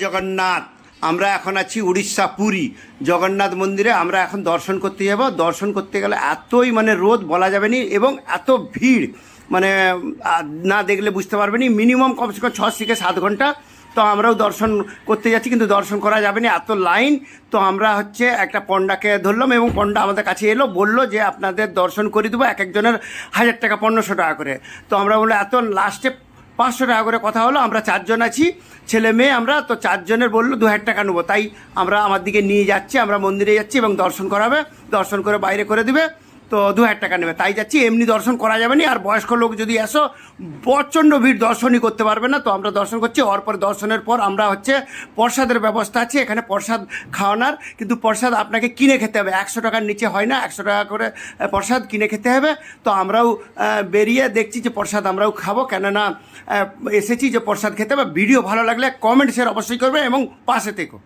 জগন্নাথ। আমরা এখন আছি উড়িষ্যা পুরী জগন্নাথ মন্দিরে। আমরা এখন দর্শন করতে যাব। দর্শন করতে গেলে এতই রোদ বলা যাবে না, এবং এত ভিড় না দেখলে বুঝতে পারবে না। মিনিমাম কমসে কম 6 থেকে 7 ঘন্টা। তো আমরাও দর্শন করতে যাচ্ছি, কিন্তু দর্শন করা যাবে না, এত লাইন। তো আমরা একটা পণ্ডাকে ধরলাম, এবং পণ্ডা আমাদের কাছে এলো, বললো যে আপনাদের দর্শন করে দেবো এক একজনের 1000 টাকা 1500 টাকা করে। তো আমরা বললো এত, লাস্টে 500 টাকা করে কথা হলো। আমরা 4 জন আছি, ছেলে মেয়ে। আমরা তো 4 জনের বললো 2000 টাকা নেবো। তাই আমরা আমার দিকে নিয়ে যাচ্ছি, আমরা মন্দিরে যাচ্ছি এবং দর্শন করাবে, দর্শন করে বাইরে করে দিবে। তো 2000 টাকা নেবে, তাই যাচ্ছি। এমনি দর্শন করা যাবে না, আর বয়স্ক লোক যদি আসো প্রচণ্ড ভিড়, দর্শনই করতে পারবে না। তো আমরা দর্শন করছি। পর দর্শনের পর আমরা প্রসাদের ব্যবস্থা আছে এখানে, প্রসাদ খাওয়ানোর। কিন্তু প্রসাদ আপনাকে কিনে খেতে হবে, 100 টাকার নিচে হয় না, 100 টাকা করে প্রসাদ কিনে খেতে হবে। তো আমরাও বেরিয়ে দেখছি যে প্রসাদ আমরাও খাবো, কেননা এসেছি যে প্রসাদ খেতে হবে। ভিডিও ভালো লাগলে কমেন্ট শেয়ার অবশ্যই করবে এবং পাশে থেকো।